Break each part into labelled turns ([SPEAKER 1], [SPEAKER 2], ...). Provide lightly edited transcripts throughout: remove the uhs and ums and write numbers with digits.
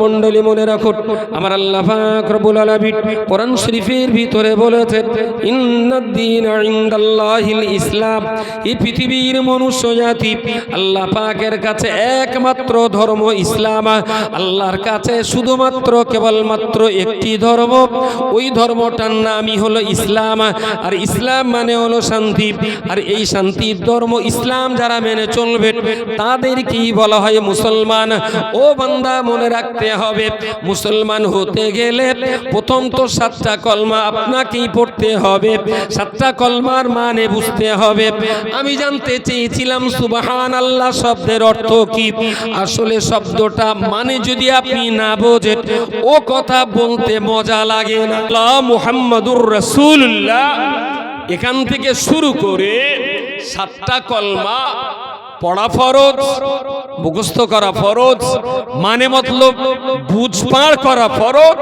[SPEAKER 1] মণ্ডলী মনে রাখো, আমার আল্লাহ পাক রব্বুল আলামিন কোরআন শরীফের ভিতরে বলেছেন, ইন্নাদ-দীনা ইনদাল্লাহিল ইসলাম। এই পৃথিবীর মনুষ্য জাতি আল্লাহ পাকের কাছে একমাত্র ধর্ম ইসলাম। আল্লাহর কাছে শুধুমাত্র কেবলমাত্র একটি ধর্ম, ওই ধর্মটার নামই হলো ইসলাম। আর ইসলাম মানে হলো শান্তি। আর এই শান্তির ধর্ম ইসলাম যারা মেনে চলবে তাদেরকেই বলা হয় মুসলমান। ও বান্দা, মনে রাখতে হবে, মুসলমান হতে গেলে প্রথম তো 7টা কলমা আপনাকেই পড়তে হবে। 7টা কলমার মানে বুঝতে হবে। আমি জানতে চেয়েছিলাম সুবহানাল্লাহ শব্দের অর্থ কি। আসলে শব্দটা মানে যদি আপনি না বোঝেন, ও কথা বলতে মজা লাগে না। আল্লাহ মুহাম্মাদুর রাসূলুল্লাহ, এখান থেকে শুরু করে 7টা কলমা পড়া ফরজ, মুখস্থ করা ফরজ, মানে মতলব বুঝ পার করা ফরজ,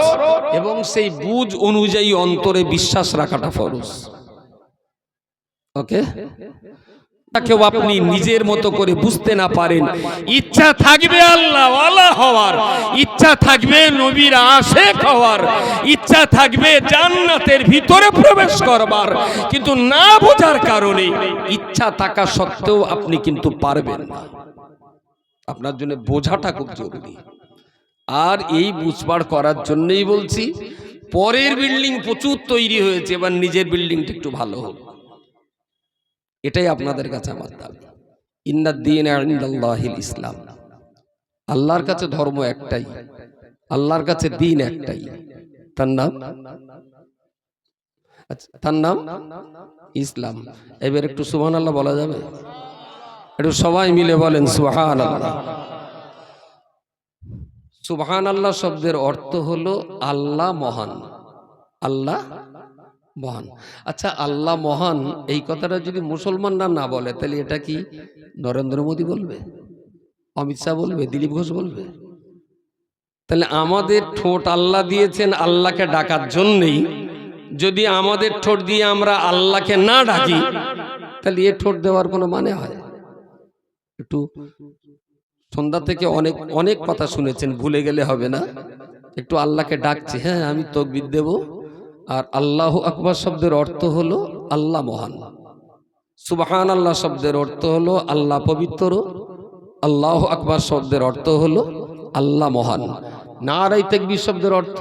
[SPEAKER 1] এবং সেই বুঝ অনুযায়ী অন্তরে বিশ্বাস রাখাটা ফরজ। ওকে, কেউ আপনি নিজের মতো করে বুঝতে না পারেন, ইচ্ছা থাকবে আল্লাহ ওয়ালা হওয়ার, ইচ্ছা থাকবে নবীর আশিক হওয়ার, ইচ্ছা থাকবে জান্নাতের ভিতরে প্রবেশ করবার, কিন্তু না বোঝার কারণে ইচ্ছা থাকা সত্ত্বেও আপনি কিন্তু পারবেন না। আপনার জন্য বোঝাটা খুব জরুরি। আর এই বুঝবার করার জন্যই বলছি, পরের বিল্ডিং প্রচুর তৈরি হয়েছে, এবার নিজের বিল্ডিংটা একটু ভালো হোক, এটাই আপনাদের কাছে আমার দাবি। ইন্নাদ-দীনা ইনদাল্লাহিল ইসলাম। আল্লাহর কাছে ধর্ম একটাই, আল্লাহর কাছে দ্বীন একটাই, তার নাম ইসলাম। এবার একটু সুবহানাল্লাহ বলা যাবে? একটু সবাই মিলে বলেন সুবহানাল্লাহ। সুবহানাল্লাহ শব্দের অর্থ হলো আল্লাহ মহান। আল্লাহ মহান। আচ্ছা, আল্লাহ মহান এই কথাটা যদি মুসলমানরা না বলে, তাহলে এটা কি নরেন্দ্র মোদী বলবে, অমিত শাহ বলবে, দিলীপ ঘোষ বলবে? তাহলে আমাদের ঠোঁট আল্লাহ দিয়েছেন আল্লাহকে ডাকার জন্যই। যদি আমাদের ঠোঁট দিয়ে আমরা আল্লাহকে না ডাকি, তাহলে এ ঠোঁট দেওয়ার কোনো মানে হয়? একটু সন্ধ্যা থেকে অনেক অনেক কথা শুনেছেন, ভুলে গেলে হবে না। একটু আল্লাহকে ডাকছি, হ্যাঁ আমি তাকবীর দেব। আর আল্লাহু আকবার শব্দের অর্থ হলো আল্লাহ মহান। সুবহানাল্লাহ শব্দের অর্থ হলো আল্লাহ পবিত্র। আল্লাহু আকবার শব্দের অর্থ হলো আল্লাহ মহান। নারায়ে তাকবীর শব্দের অর্থ,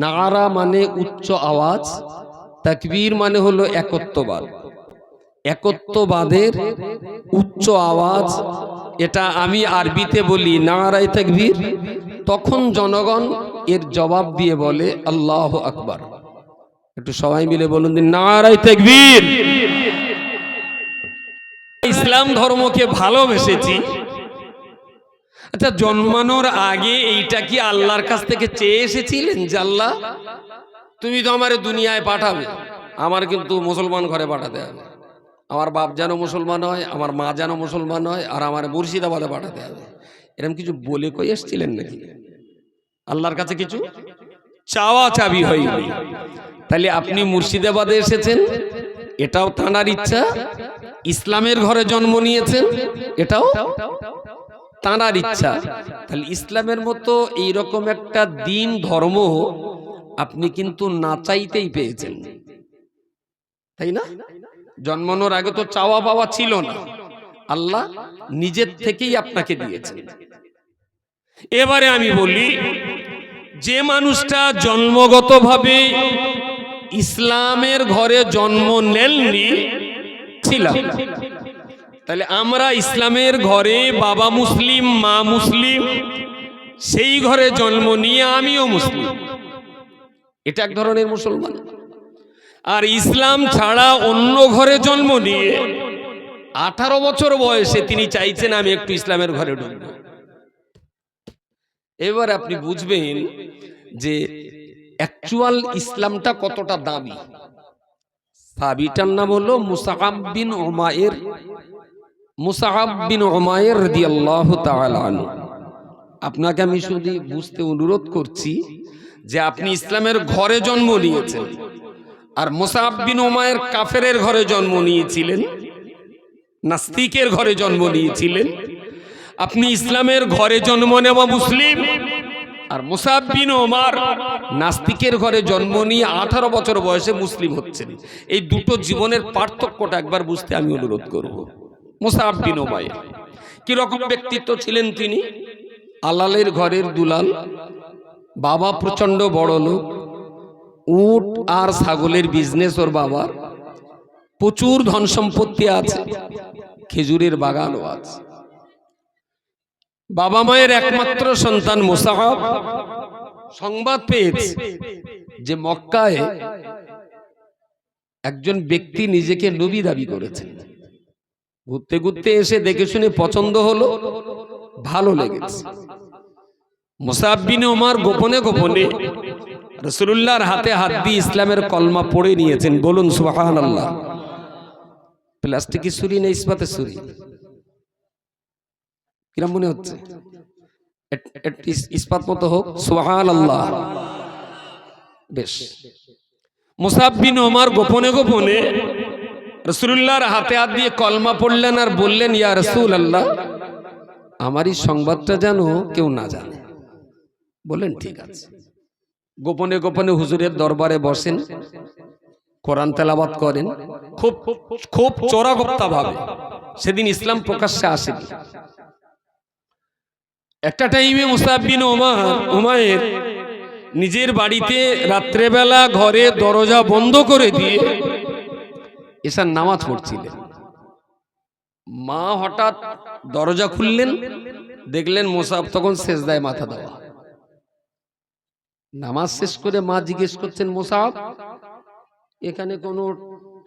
[SPEAKER 1] নারা মানে উচ্চ আওয়াজ, তাকবীর মানে হলো একত্ববাদ। একত্ববাদের উচ্চ আওয়াজ, এটা আমি আরবিতে বলি নারায়ে তাকবীর, তখন জনগণ এর জবাব দিয়ে বলে আল্লাহু আকবার। একটু সবাই মিলে বলুন নারায়ে তাকবীর। ইসলাম ধর্মকে ভালোবেসেছি। আচ্ছা, জন্মানোর আগে এইটা কি আল্লাহর কাছ থেকে চেয়ে এসেছিলেন যে আল্লাহ তুমি তো আমারে দুনিয়ায় পাঠাবে, আমার কিন্তু মুসলমান ঘরে পাঠাতে হবে, আমার বাপ যেন মুসলমান হয়, আমার মা যেন মুসলমান হয়, আর আমার মুর্শিদাবাদে পাঠাতে হবে? এরকম কিছু বলে কই এসেছিলেন নাকি? আল্লাহর কাছে কিছু চাওয়া চাবি হয়নি। তাহলে আপনি মুর্শিদাবাদে এসেছেন, এটাও তাঁর ইচ্ছা। ইসলামের ঘরে জন্ম নিয়েছেন, এটাও তাঁর ইচ্ছা। তাহলে ইসলামের মতো এইরকম একটা দিন ধর্ম আপনি কিন্তু না চাইতেই পেয়েছেন, তাই না? জন্মানোর আগে তো চাওয়া পাওয়া ছিল না, আল্লাহ নিজের থেকেই আপনাকে দিয়েছেন। এবারে আমি বলি, যে মানুষটা জন্মগতভাবে ইসলামের ঘরে জন্ম নেননি ছিলাম, তাহলে আমরা ইসলামের ঘরে বাবা মুসলিম মা মুসলিম, সেই ঘরে জন্ম নিয়ে আমিও মুসলিম, এটা এক ধরনের মুসলমান। আর ইসলাম ছাড়া অন্য ঘরে জন্ম নিয়ে 18 বছর বয়সে তিনি চাইছেন আমি একটু ইসলামের ঘরে ঢুকবো। এবার আপনি বুঝবেন যে অ্যাকচুয়াল ইসলামটা কতটা দামি। সাহাবীটার নাম হলো মুসআব বিন উমাইর রাদিয়াল্লাহু তাআলা আনহু। আপনাকে আমি শুধু বুঝতে অনুরোধ করছি যে আপনি ইসলামের ঘরে জন্ম নিয়েছেন, আর মুসআব বিন উমাইর কাফেরের ঘরে জন্ম নিয়েছিলেন, নাস্তিকের ঘরে জন্ম নিয়েছিলেন। আপনি ইসলামের ঘরে জন্ম নেওয়া মুসলিম, আর মুসআব বিন ওমর নাস্তিকের ঘরে জন্ম নিয়ে 18 বছর বয়সে মুসলিম হচ্ছেন। এই দুটো জীবনের পার্থক্যটা একবার বুঝতে আমি অনুরোধ করব। মুসআব বিন ওমর কি রকম ব্যক্তিত্ব ছিলেন তিনি? আলালের ঘরের দুলাল, বাবা প্রচন্ড বড় লোক, উট আর ছাগলের বিজনেস ওর বাবার, প্রচুর ধন সম্পত্তি আছে, খেজুরের বাগানও আছে। বাবা মায়ের একমাত্র সন্তান মুসআব সংবাদ পেয়েছে যে মক্কায় একজন ব্যক্তি নিজেকে নবী দাবি করেছেন। ঘুরতে ঘুরতে এসে দেখে শুনে পছন্দ হলো, ভালো লেগেছে। মুসআব বিন ওমর গোপনে গোপনে রাসূলুল্লাহর হাতে হাত দিয়ে ইসলামের কলমা পড়ে নিয়েছেন। বলুন সুবহানাল্লাহ। প্লাস্টিকের ছুরি না ইস্পাতের ছুরি? কিরম মনে হচ্ছে? ইস্পাত মতো হোক। সুবহানাল্লাহ। বেশ। মুসআব বিন ওমর গোপনে গোপনে রাসূলুল্লাহর হাতে হাত দিয়ে কলমা পড়লেন আর বললেন, ইয়া রাসূলুল্লাহ, আমার এই সংবাদটা যেন কেউ না জানে। বললেন ঠিক আছে। গোপনে গোপনে হুজুরের দরবারে বসেন, কোরআন তেলাওয়াত করেন, খুব খুব চোরাগোপ্তা ভাবে। সেদিন ইসলাম প্রকাশ্যে আসেনি। একটা টাইমে মুসআব বিন ওমর নিজের বাড়িতে রাত্রেবেলা ঘরে দরজা বন্ধ করে দিয়ে এসার নামাজ পড়ছিলেন। মা হঠাৎ দরজা খুললেন, দেখলেন মুসআব তখন সেজদায় মাথা দেওয়া। নামাজ শেষ করে মা জিজ্ঞেস করছেন, মুসআব, এখানে কোনো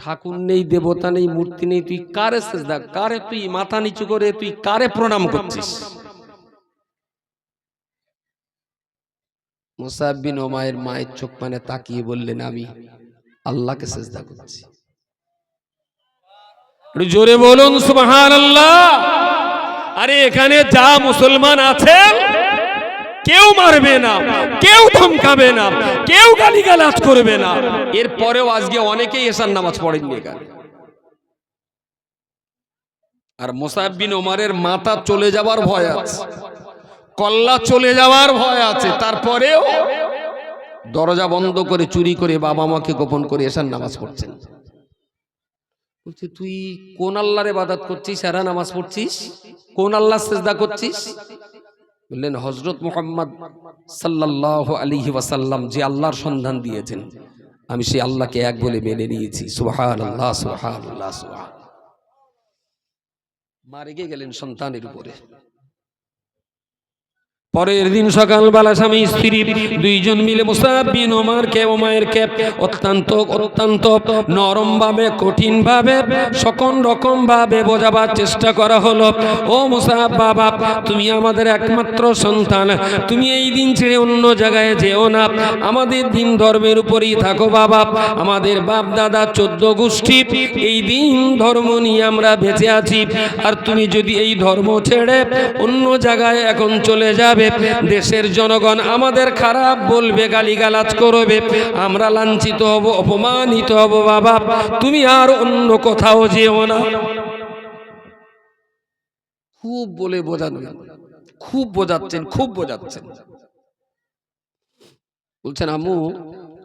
[SPEAKER 1] ঠাকুর নেই, দেবতা নেই, মূর্তি নেই, তুই কারে সেজদা, কারে তুই মাথা নিচু করে তুই কারে প্রণাম করছিস? মুসআব বিন ওমরের মায়ের চোখ মানে তাকিয়ে বললেন, আমি আল্লাহকে সেজদা করছি। জোরে বলুন সুবহানাল্লাহ। আরে এখানে যা মুসলমান আছেন কেউ মারবে না, কেউ ধমকাবে না, কেউ গালিগালাজ করবে না। এরপরেও আজকে অনেকেই এশার নামাজ পড়েননি এখানে। আর মুসআব বিন ওমরের মাথা চলে যাবার ভয় আছে, কল্লা চলে যাওয়ার ভয় আছে, তারপরেও দরজা বন্ধ করে চুরি করে বাবা মাকে গোপন করে এশার নামাজ পড়ছেন। বলছে, তুই কোন আল্লাহর ইবাদত করছিস, এরা নামাজ পড়ছিস? কোন আল্লাহ সিজদা করছিস? বললেন, হযরত মুহাম্মদ সাল্লাল্লাহু আলাইহি ওয়াসাল্লাম যে আল্লাহর সন্ধান দিয়েছেন, আমি সেই আল্লাহকে এক বলে মেনে নিয়েছি। সুবহানাল্লাহ, সুবহানাল্লাহ, সুবহান। মা রেগে গেলেন সন্তানের উপরে। পরের দিন সকালবেলা স্বামী স্ত্রী দুইজন মিলে মুসআব বিন ওমরকে অত্যন্ত অত্যন্ত নরম ভাবে, কঠিন ভাবে, সকল রকম ভাবে বোঝাবার চেষ্টা করা হলো। ও মুসআব বাবা, তুমি আমাদের একমাত্র সন্তান, তুমি এই দিন ছেড়ে অন্য জায়গায় যেও না, আমাদের দিন ধর্মের উপরেই থাকো বাবা। আমাদের বাপ দাদা 14 গোষ্ঠী এই দিন ধর্ম নিয়ে আমরা বেঁচে আছি, আর তুমি যদি এই ধর্ম ছেড়ে অন্য জায়গায় এখন চলে যাবে, দেশের জনগণ আমাদের খারাপ বলবে, গালিগালাজ করবে, আমরা লাঞ্ছিত হব, অপমানিত হব বাবা, তুমি আর অন্য কোথাও যেও না। খুব বলে বোঝানো, খুব বোঝাচ্ছেন, খুব বোঝাচ্ছেন। বলছেন, আম্মু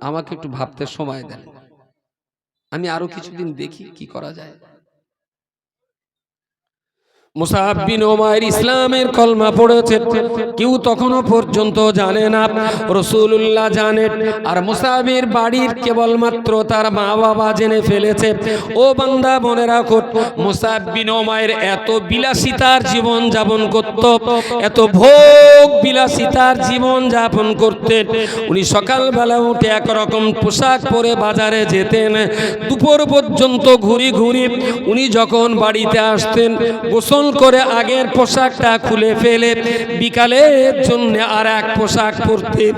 [SPEAKER 1] আমাকে একটু ভাবতে সময় দেন, আমি আরো কিছুদিন দেখি কি করা যায়। মুসআব বিন ওমর ইসলামের কলমা পড়েছে, কেউ তখনো পর্যন্ত জানে না, রাসূলুল্লাহ জানেন, আর মুসআবের বাড়ির কেবলমাত্র তার মা বাবা জেনে ফেলেছে। ও বান্দা মনে রাখো, মুসআব বিন ওমর এত বিলাসিতার জীবন যাপন করত, এত ভোগ বিলাসিতার জীবন যাপন করতেন। উনি সকালবেলা উঠে একরকম পোশাক পরে বাজারে যেতেন, দুপুর পর্যন্ত ঘুরি ঘুরি উনি যখন বাড়িতে আসতেন, গোসল করে আগের পোশাকটা খুলে ফেলে বিকালের জন্য আর এক পোশাক পরতেন।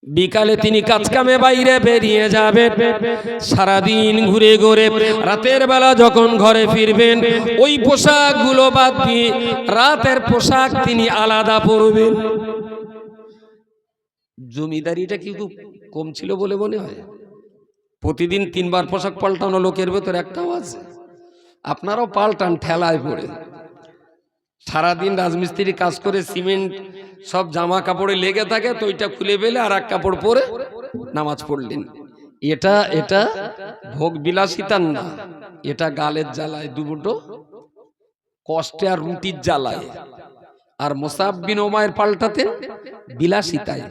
[SPEAKER 1] বিকালে তিনি কাজকামে বাইরে বেরিয়ে যাবেন, সারাদিন ঘুরে ঘুরে রাতের বেলা যখন ঘরে ফিরবেন, ওই পোশাকগুলো বাদ দিয়ে রাতের পোশাক তিনি আলাদা পরবেন। জমিদারিটা কি খুব কম ছিল বলে মনে হয়? প্রতিদিন 3 বার পোশাক পাল্টানো লোকের ভেতর একটাও আছে? আপনারাও পাল্টান ঠেলায় পড়ে। সারাদিন রাজমিস্ত্রি কাজ করে সিমেন্ট সব জামা কাপড়ে লেগে থাকে, তো ওইটা খুলে ফেলে আর এক কাপড় পরে নামাজ পড়লেন। এটা এটা ভোগ বিলাসিতার না, এটা গালের জ্বালায়, দুটো কষ্টে আর রুটির জ্বালায়। আর মুসাব বিন উমাইর পাল্টাতেন বিলাসিতায়।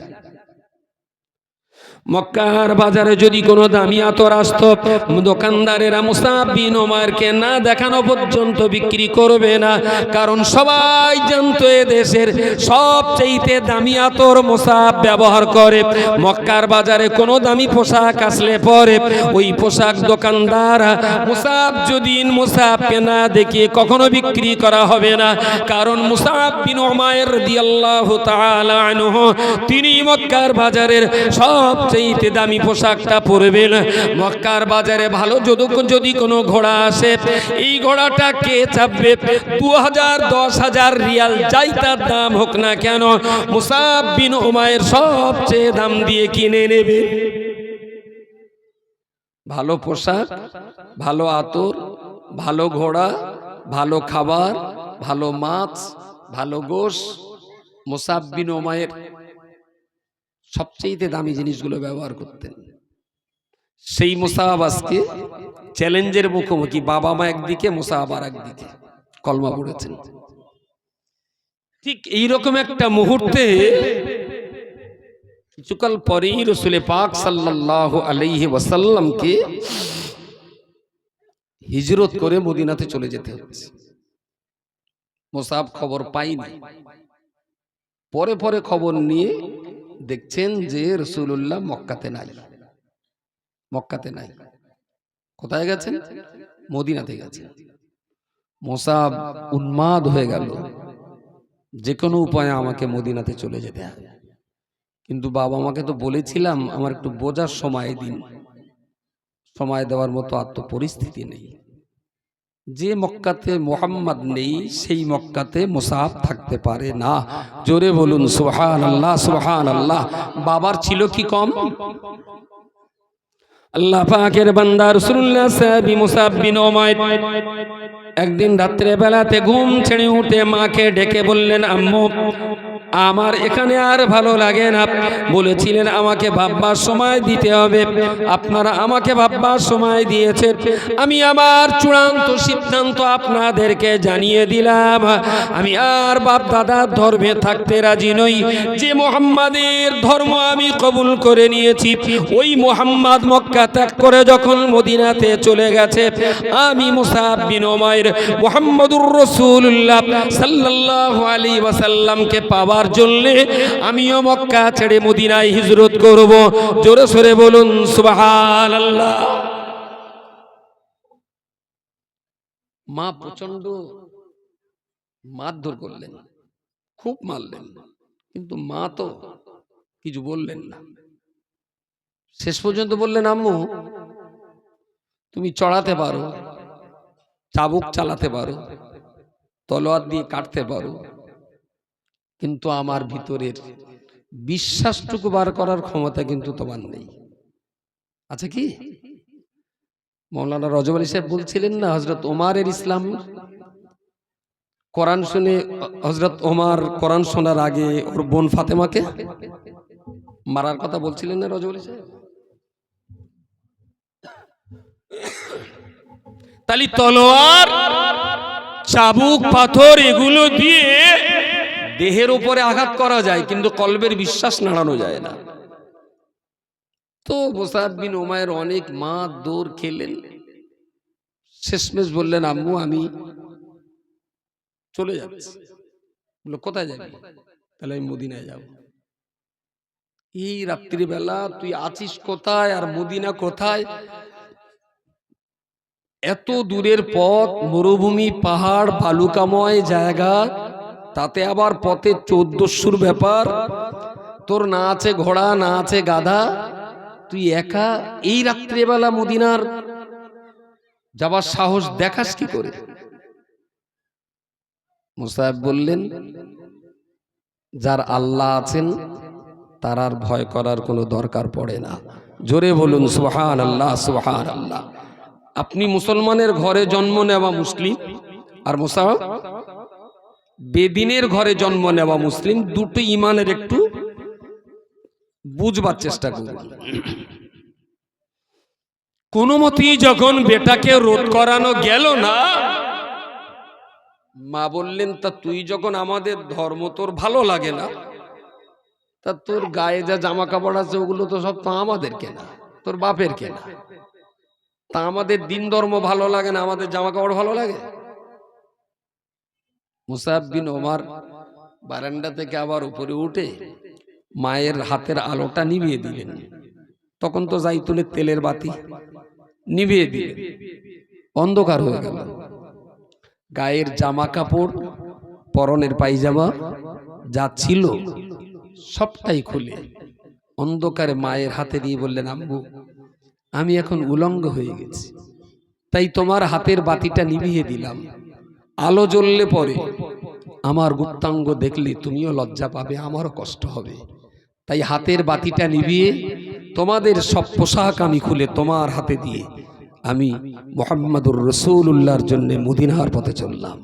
[SPEAKER 1] মক্কার বাজারে যদি কোনো দামি আতর আসতো, দোকানদারেরা মুসাব বিন উমাইরকে না দেখানো পর্যন্ত বিক্রি করবে না, কারণ সবাই জানতো এ দেশের সবচেয়ে দামি আতর মুসাব ব্যবহার করে। মক্কার বাজারে কোনো দামি পোশাক আসলে পরে ওই পোশাক দোকানদার মুসাবকে না দেখিয়ে কখনো বিক্রি করা হবে না, কারণ মুসাব বিন উমাইর রাদিয়াল্লাহু তাআলা আনহু তিনি মক্কার বাজারের সবচেয়ে দামি পোশাকটা পরবেন। মক্কার বাজারে ভালো যদি কোনো ঘোড়া আসে, এই ঘোড়াটা কে চাপবে? 2000 10,000 রিয়াল যাই তার দাম হোক না কেন, মুসাব বিন উমাইর সবচেয়ে দাম দিয়ে কিনে নেবে। ভালো পোশাক, ভালো আতর, ভালো ঘোড়া, ভালো খাবার, ভালো মাছ, ভালো গোশ, মুসাব বিন উমাইর সবচেয়ে দামি জিনিসগুলো ব্যবহার করতেন। সেই মুসাব আজকে চ্যালেঞ্জের মুখোমুখি, বাবা মা একদিকে, মুসাব আর একদিকে, কলমা পড়েছেন। ঠিক এইরকম একটা মুহূর্তে কিছুকাল পরেই রাসূল পাক সাল্লাল্লাহু আলাইহি ওয়াসাল্লামকে হিজরত করে মদিনাতে চলে যেতে হচ্ছে। মুসাব খবর পাইনি, পরে পরে খবর নিয়ে দেখছেন যে রাসূলুল্লাহ মক্কাতে নাই। কোথায় গেছেন? মদিনাতে গেছেন। মুসাব উন্মাদ হয়ে গেল, যে কোনো উপায়ে আমাকে মদিনাতে চলে যেতে হবে, কিন্তু বাবা মাকে তো বলেছিলাম আমার একটু বোঝার সময় দিন। সময় দেওয়ার মতো আত্মপরিস্থিতি নেই। যে মক্কাতে মুহাম্মদ নেই সেই মক্কাতে মুসাব থাকতে পারে না। জোরে বলুন সুবহানাল্লাহ, সুবহানাল্লাহ। বাবার ছিল কি কম? আল্লাহ পাকের বান্দা রাসূলুল্লাহ সাহাবী মুসাব বিন উমাইর একদিন রাত্রে বেলাতে ঘুম ছেড়ে উঠে মাকে ডেকে বললেন, আম্মু আমার এখানে আর ভালো লাগে না। বলেছিলেন আমাকে ভাববার সময় দিতে হবে, আপনারা আমাকে ভাববার সময় দিয়েছেন। আমি আমার চূড়ান্ত সিদ্ধান্ত আপনাদেরকে জানিয়ে দিলাম, আমি আর বাপ দাদার ধর্মে থাকতে রাজি নই। যে মুহাম্মাদের ধর্ম আমি কবুল করে নিয়েছি, ওই মুহাম্মদ মক্কা ত্যাগ করে যখন মদিনাতে চলে গেছে, আমি মুসাব বিন উমাইর মুহাম্মদুর রাসূলুল্লাহ সাল্লাল্লাহু আলাইহি ওয়াসাল্লামকে পাওয়ার জন্য আমিও মক্কা ছেড়ে মদিনায় হিজরত করব। জোরে সরে বলুন সুবহানাল্লাহ। মা প্রচন্ড মারধর করলেন, খুব মারলেন, কিন্তু মা তো কিছু বললেন না। শেষ পর্যন্ত বললেন, আম্মু তুমি চড়াতে পারো, চাবুক চালাতে পারো, তলোয়ার দিয়ে কাটতে পারো, কিন্তু আমার ভিতরের বিশ্বাসটুকু বার করার ক্ষমতা কিন্তু তোমার নেই। আচ্ছা কি মৌলানা রজব আলী সাহেব বলছিলেন না, হযরত ওমরের ইসলাম কোরআন শুনে, হযরত ওমর কোরআন শোনার আগে ওর বোন ফাতেমাকে মারার কথা বলছিলেন না রজব আলী সাহেব? তালি তলোয়ার, চাবুক, পাথর এগুলো দিয়ে দেহের উপরে আঘাত করা যায়, কিন্তু কলবের বিশ্বাস নাড়ানো যায় না। তো মুসাব বিন উমাইর অনেক মার দৌড় খেলেন, শেষমেশ বললেন, আম্মু আমি চলে যাচ্ছি। বললো, কোথায় যাবি? তাহলে আমি মদিনায় যাব। এই রাত্রিবেলা তুই আছিস কোথায় আর মদিনা কোথায়? এত দূরের পথ, মরুভূমি, পাহাড়, বালুকাময় জায়গা, তাতে আবার পথে 1400 ব্যাপার, তোর না আছে ঘোড়া, না আছে গাধা, তুই একা এই রাত্রিবেলা মদিনার যাবার সাহস দেখাস কি করে? মুসাব বললেন, যার আল্লাহ আছেন তার আর ভয় করার কোনো দরকার পড়ে না। জোরে বলুন সুবহানাল্লাহ, সুবহানাল্লাহ। আপনি মুসলমানের ঘরে জন্ম নেওয়া মুসলিম, আর মুসাব বেদিনের ঘরে জন্ম নেওয়া মুসলিম, দুটো ইমানের একটু বুঝবার চেষ্টা করুন। কোনো মতেই যখন বেটাকে রোধ করানো গেল না, মা বললেন, তা তুই যখন আমাদের ধর্ম তোর ভালো লাগে না, তা তোর গায়ে যা জামা কাপড় আছে ওগুলো তো সব তো আমাদের কেনা, তোর বাপের কেনা। তা আমাদের দিন ধর্ম ভালো লাগে না, আমাদের জামা কাপড় ভালো লাগে? মুসাব বিন ওমর বারান্দা থেকে আবার উপরে উঠে মায়ের হাতের আলোটা নিভিয়ে দিলেন। তখন তো জাইতুনের তেলের বাতি নিভিয়ে দিলেন, অন্ধকার হয়ে গেল। গায়ের জামা কাপড়, পরনের পায়জামা যা ছিল সবটাই খুলে অন্ধকারে মায়ের হাতে দিয়ে বললেন, আম্মু আমি এখন উলঙ্গ হয়ে গেছি, তাই তোমার হাতের বাতিটা নিভিয়ে দিলাম। আলো জ্বললে পরে আমার গুপ্তাঙ্গ দেখলে তুমিও লজ্জা পাবে, আমারও কষ্ট হবে। তাই হাতের বাতিটা নিভিয়ে তোমাদের সব পোশাক আমি খুলে তোমার হাতে দিয়ে আমি মুহাম্মাদুর রাসূলুল্লাহর জন্য মদিনার পথে চললাম।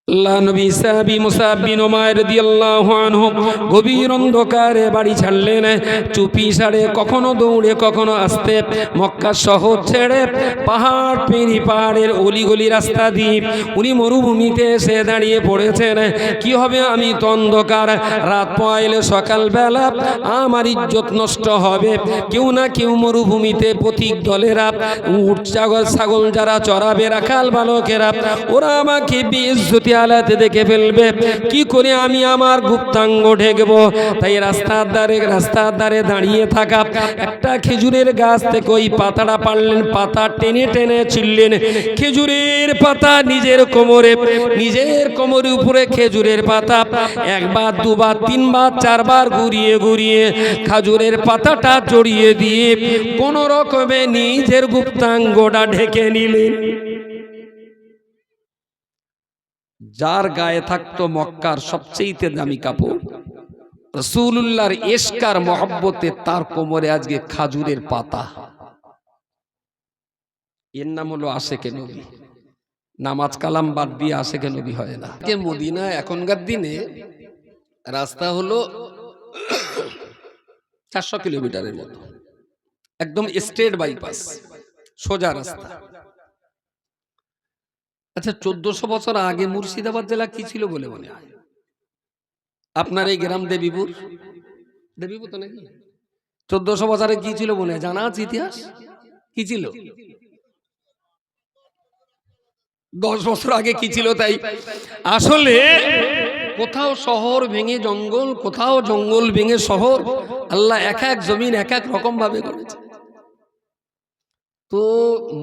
[SPEAKER 1] আল্লাহ নবী সাহাবী মুসাব বিন উমাইর রাদিয়াল্লাহু আনহু গভীর অন্ধকারে বাড়ি ছাড়লেন। চুপি সারে কখনো দৌড়ে কখনো আস্তে মক্কা শহর ছেড়ে পাহাড় পেরি পাহাড়ের অলিগলি রাস্তা দিয়ে উনি মরুভূমিতে এসে দাঁড়িয়ে পড়েছেন। কি হবে, আমি তো অন্ধকার, রাত পয়লে সকালবেলা আমার ইজ্জত নষ্ট হবে। কেউ না কেউ মরুভূমিতে পথিক দলেরা, উট ছাগল যারা চড়াবে, রাখাল বালকেরা, ওরা আমাকে বেইজ্জতি আলাতে দেখে ফেলবে। কি করে আমি আমার গুপ্তাঙ্গ ঢেকবো? তাই রাস্তার ধারে দাঁড়িয়ে থাকা একটা খেজুরের গাছ থেকে ওই পাতাটা পারলেন, পাতা টেনে টেনে ছিললেন। খেজুরের পাতা নিজের কোমরের উপরে খেজুরের পাতা একবার দুবার তিনবার চারবার ঘুরিয়ে ঘুরিয়ে খেজুরের পাতাটা জড়িয়ে দিয়ে কোন রকমে নিজের গুপ্তাঙ্গটা ঢেকে নিলেন। যার গায়ে থাকতো মক্কার সবচেয়ে দামি কাপড়, রাসূলুল্লাহর ইশকার মহব্বতে তার কোমরে আজকে খাজুরের পাতা। এর নাম হলো আশেকে নবী। নামাজ কালাম বাদ দিয়ে আশেকে নবী হয় না। মদিনা এখনকার দিনে রাস্তা হলো 400 কিলোমিটারের মতো, একদম স্ট্রেট বাইপাস, সোজা রাস্তা। আচ্ছা, 1400 বছর আগে মুর্শিদাবাদ জেলা কি ছিল বলে মনে হয় আপনার? এই গ্রাম দেবীপুর তো নাকি? 1400 বছরে কি ছিল মনে হয়? জানা আছে ইতিহাস? কি ছিল? 10 বছর আগে কি ছিল? তাই আসলে কোথাও শহর ভেঙে জঙ্গল, কোথাও জঙ্গল ভেঙে শহর, আল্লাহ এক এক জমিন এক এক রকম ভাবে করেছে। তো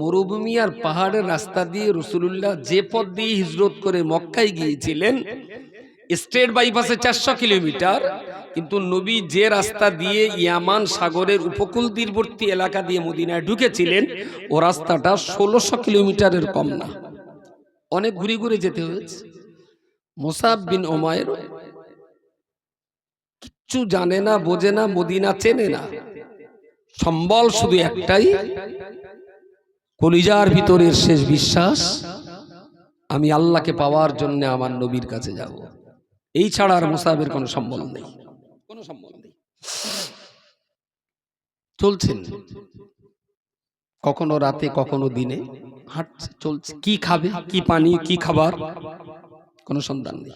[SPEAKER 1] মরুভূমি আর পাহাড়ের রাস্তা দিয়ে রাসূলুল্লাহ যে পথ দিয়ে হিজরত করে মক্কায় গিয়েছিলেন, স্ট্রেট বাইপাসে 400 কিলোমিটার, কিন্তু নবী যে রাস্তা দিয়ে ইয়ামান সাগরের উপকূল তীরবর্তী এলাকা দিয়ে মদিনায় ঢুকেছিলেন, ও রাস্তাটা 1600 কিলোমিটারের কম না, অনেক ঘুরে ঘুরে যেতে হয়েছে। মুসাব বিন উমাইর কিচ্ছু জানে না, বোঝে না, মদিনা চেনে না, সম্বল শুধু একটাই, কলিজার ভিতরের শেষ বিশ্বাস, আমি আল্লাহকে পাওয়ার জন্য আমার নবীর কাছে যাব। এই ছাড়া আর মুসাবের কোনো সম্বল নেই, কোনো সম্বল নেই। চলছেন কখনো রাতে কখনো দিনে, হাঁটছে, চলছে। কি খাবে, কি পানি, কি খাবার, কোনো সন্ধান নেই।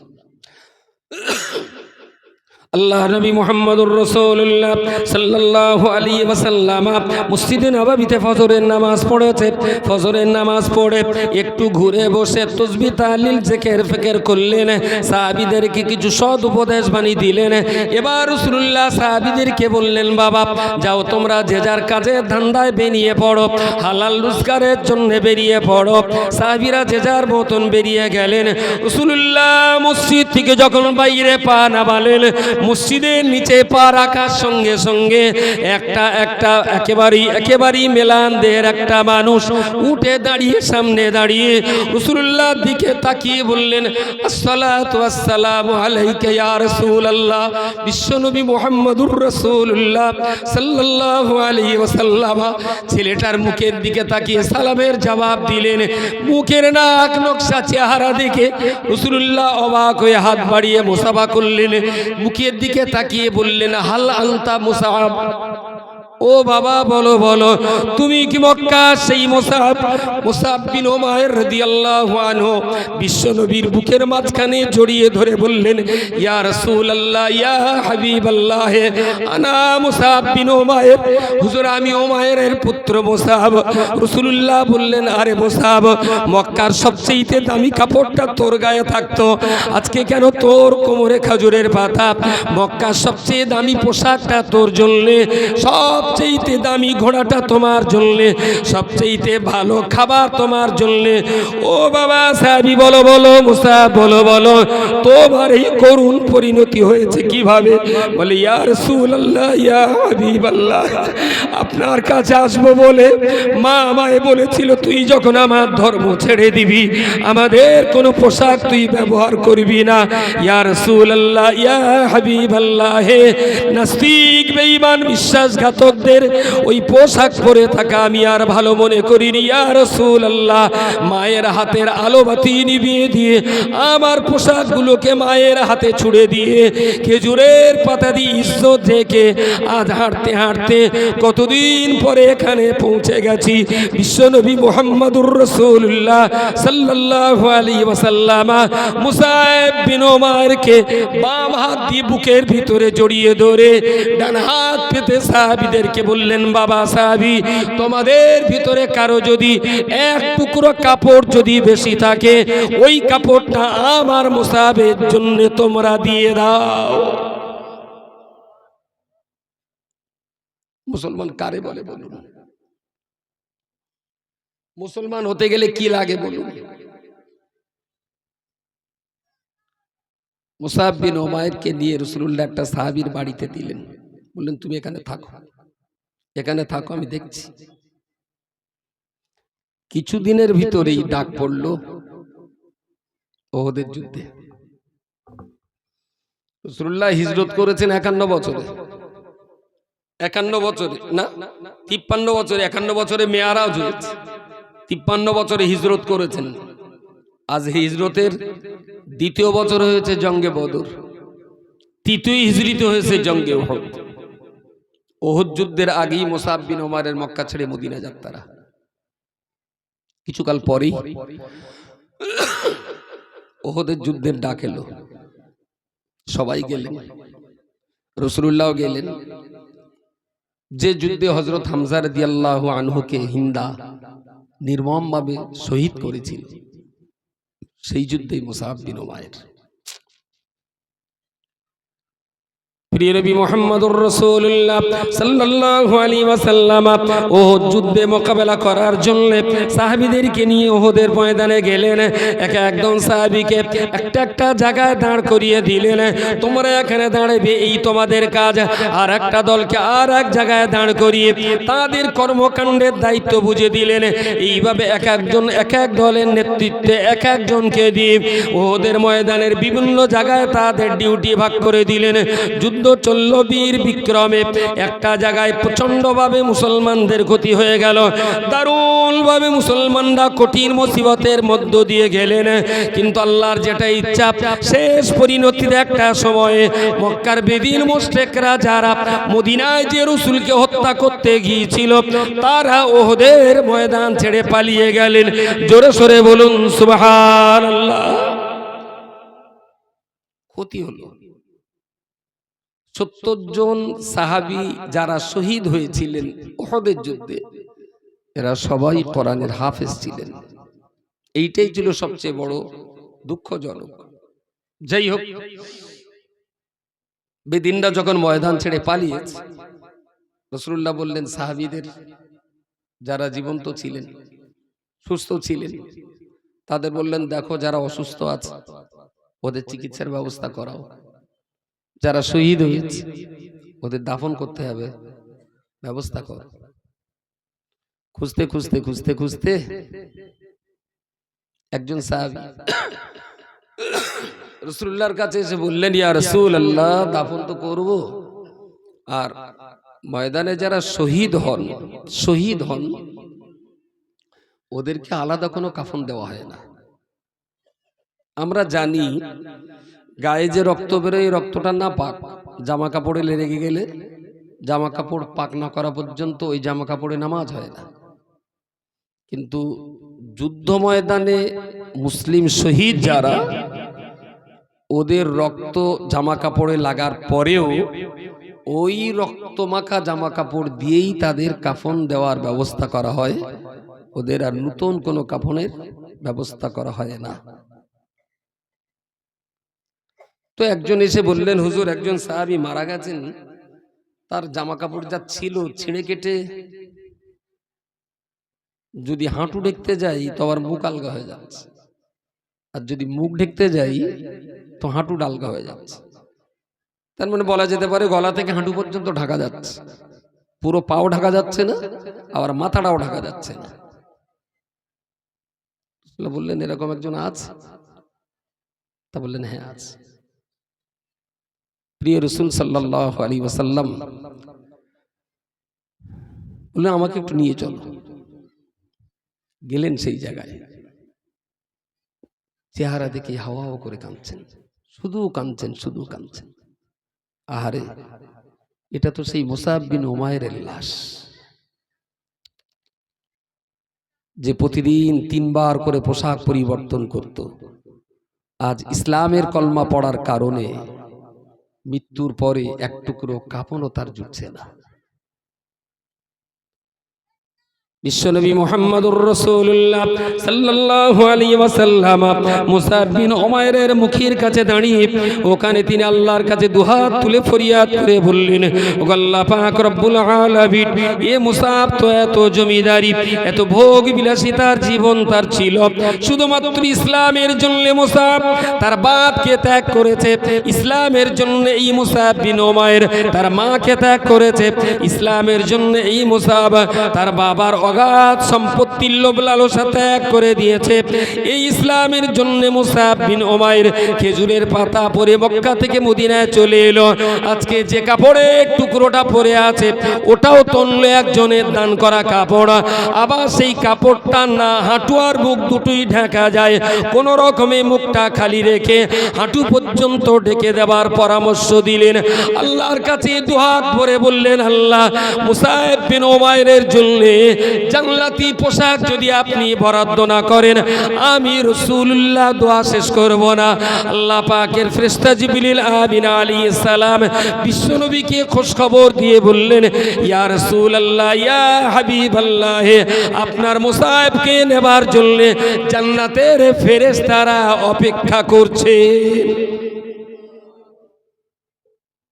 [SPEAKER 1] আল্লাহ নবী মুহাম্মদুর রাসূলুল্লাহ সাল্লাল্লাহু আলাইহি ওয়াসাল্লাম মসজিদে নববীতে ফজরের নামাজ পড়েছে। ফজরের নামাজ পড়ে একটু ঘুরে বসে তাসবিহ তাহলিল জিকির ফিকির করলেন। সাহাবীদেরকে কিছু সৎ উপদেশ বাণী দিলেন। এবার রাসূলুল্লাহ সাহাবীদেরকে বললেন, বাবা যাও তোমরা যে যার কাজের ধান্দায় বেরিয়ে পড়ো, হালাল রোজগারের জন্য বেরিয়ে পড়ো। সাহাবীরা যে যার মতন বেরিয়ে গেলেন। রাসূলুল্লাহ মসজিদ থেকে যখন বাইরে পা নামালেন, মসজিদের নিচে পা রাখার সঙ্গে সঙ্গে একটা একেবারেই মেলানদের একটা মানুষ উঠে দাঁড়িয়ে সামনে দাঁড়িয়ে রাসূলুল্লাহর দিকে তাকিয়ে বললেন, আসসালাতু ওয়াসসালামু আলাইকা ইয়া রাসূলুল্লাহ। বিশ্বনবী মুহাম্মদুর রাসূলুল্লাহ সাল্লাল্লাহু আলাইহি ওয়াসাল্লাম ছেলেটার মুখের দিকে তাকিয়ে সালামের জবাব দিলেন। মুখের নাক নকশা চেহারা দেখে রাসূলুল্লাহ অবাক হয়ে হাত বাড়িয়ে মুসাফা করলেন। মুখের দিকে তাকিয়ে বললেন, হাল আনতা মুসাব। ও বাবা, বলো বলো, তুমি কি মক্কা সেই মুসাব বিন উমাইর রাদিয়াল্লাহু আনহু? বিশ্বনবীর বুকের মাঝখানে জড়িয়ে ধরে বললেন, ইয়া রাসূলুল্লাহ, ইয়া হাবিবাল্লাহ, আনা মুসাব বিন উমাইর। হুজুর, আমি উমাইরের পুত্র মুসাব। রাসূলুল্লাহ বললেন, আরে মুসাব, মক্কার সবচেয়ে দামি কাপড়টা তোর গায়ে থাকতো, আজকে কেন তোর কোমরে খেজুরের পাতা? মক্কার সবচেয়ে দামি পোশাকটা তোর জন্য, সবচেয়ে দামি ঘোড়াটা তোমার জন্য, সবচেয়ে ভালো খাবার তোমার জন্য। ও বাবা সাহাবী, বলো বলো, মুসাব বলো বলো, তোমার এই করুণ পরিণতি হয়েছে কিভাবে? বলে, ইয়া রাসূলুল্লাহ, ইয়া হাবিবাল্লাহ, আপনার কাছে আসবো বলে মা আমায় বলেছিল, তুই যখন আমার ধর্ম ছেড়ে দিবি, আমাদের কোনো পোশাক তুই ব্যবহার করবি না। ইয়া রাসূলুল্লাহ, ইয়া হাবিবাল্লাহ, নাস্তিক বেঈমান বিশ্বাসঘাতকদের ওই পোশাক পরে থাকা আমি আর ভালো মনে করিনি। ইয়া রাসূলুল্লাহ, মায়ের হাতের আলোবাতি নিভিয়ে দিয়ে আমার পোশাকগুলোকে মায়ের হাতে ছুড়ে দিয়ে খেজুরের পাতা দিয়ে ইজ্জত রেখে আজ হাঁটতে হাঁটতে কতদিন পরে এখানে পৌঁছে গেছি। বিশ্বনবী মুহাম্মদুর রাসূলুল্লাহ সাল্লাল্লাহু আলাইহি ওয়াসাল্লাম মুসাব বিন উমাইরকে বাম হাত দিয়ে বুকের ভিতরে জড়িয়ে ধরে ডান হাত পেতে সাহাবীদেরকে বললেন, বাবা সাহাবী, তোমাদের ভিতরে কারো যদি এক টুকরো কাপড় যদি বেশি থাকে, ওই কাপড়টা আমার মুসাবের জন্য তোমরা দিয়ে দাও। মুসলমান কারে বলে বলুন? মুসলমান হতে গেলে কি লাগে বলুন? মুসাব বিন উমাইরকে নিয়ে রাসূলুল্লাহ একটা সাহাবীর বাড়িতে দিলেন, বললেন, তুমি এখানে থাকো, এখানে থাকো, আমি দেখছি। কিছুদিনের ভিতরেই ডাক পড়লো ওহদের যুদ্ধে। রাসূলুল্লাহ হিজরত করেছেন 51 বছরে, 51 বছরে না 53 বছরে, 51 বছরে মেয়ারাজ হয়েছে, 53 বছরে হিজরত করেছেন। আজ হিজরতের দ্বিতীয় বছর হয়েছে জঙ্গে বদর, তৃতীয় হিজরিতে হয়েছে জঙ্গে উহুদ। উহুদ যুদ্ধের আগেই মুসাব বিন উমাইরের মক্কা ছেড়ে মদিনা যাত্রা। কিছুকাল পরেই উহুদের যুদ্ধের ডাক এলো, সবাই গেলেন, রাসূলুল্লাহ গেলেন। যে যুদ্ধে হযরত হামজা রাদিয়াল্লাহু আনহুকে হিন্দা নির্মমভাবে শহীদ করেছিল, সেই যুদ্ধেই মুসাব বিন উমাইর। প্রিয় নবী মুহাম্মদুর রাসূলুল্লাহ সাল্লাল্লাহু আলাইহি ওয়াসাল্লাম উহুদ যুদ্ধে মোকাবেলা করার জন্য সাহাবীদেরকে নিয়ে উহুদের ময়দানে গেলেন। একজন সাহাবীকে একটা একটা জায়গায় দাঁড় করিয়ে দিলেন, তোমরা এখানে দাঁড়াবে, এই তোমাদের কাজ। আর একটা দলকে আর এক জায়গায় দাঁড় করিয়ে তাদের কর্মকাণ্ডের দায়িত্ব বুঝে দিলেন। এইভাবে এক এক দলের নেতৃত্বে এক একজনকে দিয়ে উহুদের ময়দানের বিভিন্ন জায়গায় তাদের ডিউটি ভাগ করে দিলেন। যুদ্ধ চলল বীর বিক্রমে। একটা জায়গায় প্রচন্ডভাবে মুসলমানদের ক্ষতি হয়ে গেল, দারুণভাবে মুসলমানরা কঠিন মুসিবতের মধ্য দিয়ে গেলেন। কিন্তু আল্লাহর যেটা ইচ্ছা, শেষ পরিণতির একটা সময়ে মক্কার বেদিন মুশরিকরা যারা মদিনায় যে রাসূলকে হত্যা করতে গিয়েছিল, তারা উহুদের ময়দান ছেড়ে পালিয়ে গেলেন। জোরে সোরে বলুন সুবহানাল্লাহ। ক্ষতি হলো। 70 জন সাহাবী যারা শহীদ হয়েছিলেন উহুদের যুদ্ধে, এরা সবাই কোরআনের হাফেজ ছিলেন। এইটাই ছিল সবচেয়ে বড় দুঃখজনক। যাই হোক, বেদিনরা যখন ময়দান ছেড়ে পালিয়েছে, রাসূলুল্লাহ বললেন সাহাবীদের, যারা জীবন্ত ছিলেন, সুস্থ ছিলেন, তাদের বললেন, দেখো যারা অসুস্থ আছে ওদের চিকিৎসার ব্যবস্থা করাও। যারা শহীদ হয়েছে ওদের দাফন করতে হবে, ব্যবস্থা কর। খুঁজতে খুঁজতে খুঁজতে খুঁজতে একজন সাহাবী রাসূলুল্লাহর কাছে এসে বললেন, ইয়া রাসূলুল্লাহ, দাফন তো করব, আর ময়দানে যারা শহীদ হন ওদেরকে আলাদা কোনো কাফন দেওয়া হয় না। আমরা জানি গায়ে যে রক্ত বেরোয় এই রক্তটা না পাক, জামা কাপড়ে লেগে গেলে জামা কাপড় পাক না করা পর্যন্ত ওই জামা কাপড়ে নামাজ হয় না। কিন্তু যুদ্ধ ময়দানে মুসলিম শহীদ যারা, ওদের রক্ত জামা কাপড়ে লাগার পরেও ওই রক্তমাখা জামা কাপড় দিয়েই তাদের কাফন দেওয়ার ব্যবস্থা করা হয়, ওদের আর নতুন কোনো কাফনের ব্যবস্থা করা হয় না। তো একজন এসে বললেন, হুজুর, একজন সাহাবী মারা গেছেন, তার জামা কাপড় যা ছিল ছিঁড়ে কেটে যদি হাঁটু ঢেকতে যাই তো আবার মুখ আলগা হয়ে যাচ্ছে, আর যদি মুখ ঢেকতে যাই তো হাঁটু ডালগা হয়ে যাচ্ছে। তার মানে বলা যেতে পারে গলা থেকে হাঁটু পর্যন্ত ঢাকা যাচ্ছে, পুরো পাও ঢাকা যাচ্ছে না, আবার মাথাটাও ঢাকা যাচ্ছে না। বললেন, এরকম একজন আছে? তা বললেন, হ্যাঁ আছে। প্রিয় রাসূল সাল্লাল্লাহু আলাইহি ওয়াসাল্লাম বললেন, আমাকে একটু নিয়ে চলো। গেলেন সেই জায়গায়, চেহারা দেখে হাওয়া করে কাঁদছেন, শুধু কাঁদছেন, শুধু কাঁদছেন। আহারে, এটা তো সেই মুসাব বিন উমাইরের লাশ, যে প্রতিদিন 3 বার করে পোশাক পরিবর্তন করত। আজ ইসলামের কলমা পড়ার কারণে মৃত্যুর পরে এক টুকরো কাফনও তার জুটছে না। বিশ্বনবী মুহাম্মদুর রাসূলুল্লাহ সাল্লাল্লাহু আলাইহি ওয়াসাল্লাম মুসাব বিন উমাইরের মুখের কাছে দাঁড়িয়ে ওখানে তিনি আল্লাহর কাছে দুহাত তুলে ফরিয়াদ করে বললেন, ও আল্লাহ পাক রব্বুল আলামিন, এ মুসাব তো এত জমিদারি, এত ভোগ বিলাসিতার জীবন তার ছিল, শুধুমাত্র ইসলামের জন্য মুসাব তার বাপকে ত্যাগ করেছে, ইসলামের জন্য এই মুসাব বিন উমাইর তার মাকে ত্যাগ করেছে, ইসলামের জন্য এই মুসাব তার বাবার অগাধ সম্পত্তির লোভ লালসা ত্যাগ করে দিয়েছে। এই ইসলামের জন্য মুসাব বিন উমাইর খেজুরের পাতা পরে মক্কা থেকে মদিনায় চলে এলো। আজকে যে কাপড়ের টুকরোটা পরে আছে ওটাও তনল একজনের দান করা কাপড়, আবার সেই কাপড়টা না হাঁটু আর মুখ দুটোই ঢাকা যায়, কোন রকমে মুখটা খালি রেখে হাঁটু পর্যন্ত ঢেকে দেওয়ার পরামর্শ দিলেন। আল্লাহর কাছে দুহাত ভরে বললেন, আল্লাহ, মুসাব বিন উমাইরের জন্য জান্নাতি পোশাক যদি আপনি বরাদ্দ না করেন, আমি রাসূলুল্লাহ দোয়া শেষ করব না। আল্লাহ পাকের ফেরেশতা জিবরিল আমিন আলাইহিস সালাম বিশ্বনবীকে খোঁজ খবর দিয়ে বললেন, ইয়া রাসূলুল্লাহ, ইয়া হাবিবাল্লাহ, আপনার মুসাবকে নেবার জন্য জান্নাতের ফেরেশতারা অপেক্ষা করছে।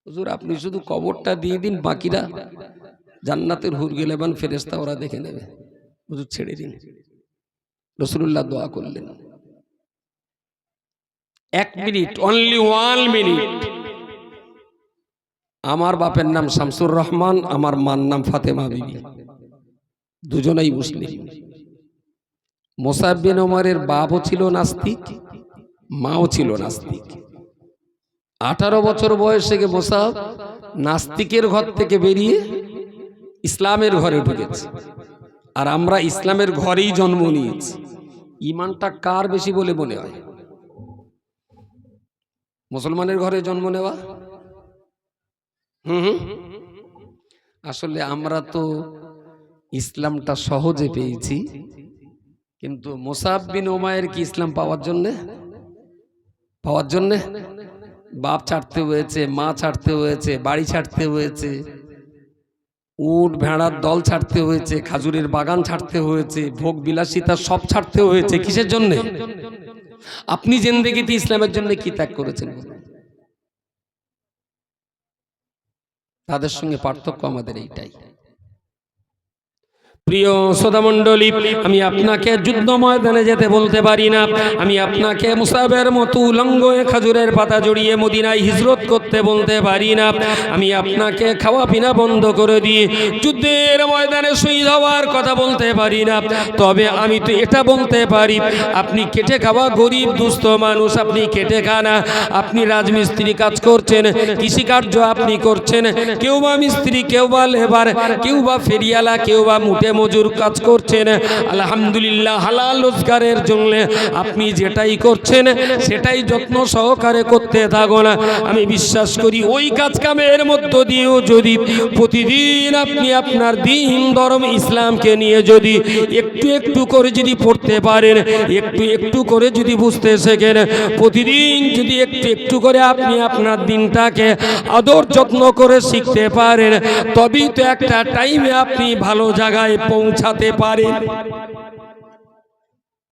[SPEAKER 1] হুজুর, আপনি শুধু কবরটা দিয়ে দিন, বাকিরা জান্নাতের হুর গেলেবান ফেরেশতা ওরা দেখে নেবে, হুজুর ছেড়ে দিন। রাসূলুল্লাহ দোয়া করলেন। 1 মিনিট, অনলি 1 মিনিট। আমার বাপের নাম শামসুর রহমান, আমার মার নাম ফাতেমা বিবি, দুজনেই মুসলিম। মুসাব বিন উমাইরের বাপও ছিল নাস্তিক, মাও ছিল নাস্তিক। 18 বছর বয়সে মুসাব নাস্তিকের ঘর থেকে বেরিয়ে ইসলামের ঘরে ঢুকেছে, আর আমরা ইসলামের ঘরেই জন্ম নিয়েছি। ইমানটা কার বেশি বলে মনে হয়? মুসলমানের ঘরে জন্ম নেওয়া? আসলে আমরা তো ইসলামটা সহজে পেয়েছি, কিন্তু মুসাব বিন উমাইর কি ইসলাম পাওয়ার জন্য বাপ ছাড়তে হয়েছে, মা ছাড়তে হয়েছে, বাড়ি ছাড়তে হয়েছে, উট ভেড়ার দল ছাড়তে হয়েছে, খাজুরের বাগান ছাড়তে হয়েছে, ভোগ বিলাসিতা সব ছাড়তে হয়েছে। কিসের জন্য? আপনি জিন্দেগিতে ইসলামের জন্য কি ত্যাগ করেছেন? তাদের সঙ্গে পার্থক্য আমাদের এইটাই। প্রিয় শ্রোতামণ্ডলী, আমি আপনাকে যুদ্ধ ময়দানে যেতে বলতে পারি না, আমি আপনাকে মুসাবের মতো উলঙ্গ হয়ে খাজুরের পাতা জড়িয়ে মদিনায় হিজরত করতে বলতে পারি না, আমি আপনাকে খাওয়া পিনা বন্ধ করে দিয়ে যুদ্ধের ময়দানে শহীদ হওয়ার কথা বলতে পারি না। তবে আমি তো এটা বলতে পারি, আপনি কেটে খাওয়া গরিব দুস্থ মানুষ, আপনি কেটে খানা, আপনি রাজমিস্ত্রি কাজ করছেন, কৃষিকার্য আপনি করছেন, কেউ বা মিস্ত্রি, কেউ বা লেবার, কেউ বা ফেরিয়ালা, কেউ বা মুটে মজুর কাজ করছেন, আলহামদুলিল্লাহ হালাল রোজগারের জন্য আপনি যেটাই করছেন সেটাই যত্ন সহকারে করতে থাকুন। আমি বিশ্বাস করি ওই কাজ কামের মধ্য দিয়েও যদি প্রতিদিন আপনি আপনার দ্বীন ধর্ম ইসলামকে নিয়ে যদি একটু একটু করে যদি পড়তে পারেন, একটু একটু করে যদি বুঝতে শেখেন, প্রতিদিন যদি একটু একটু করে আপনি আপনার দিনটাকে আদর যত্ন করে শিখতে পারেন, তবেই তো একটা টাইমে আপনি ভালো জায়গায় পৌঁছাতে পারেন।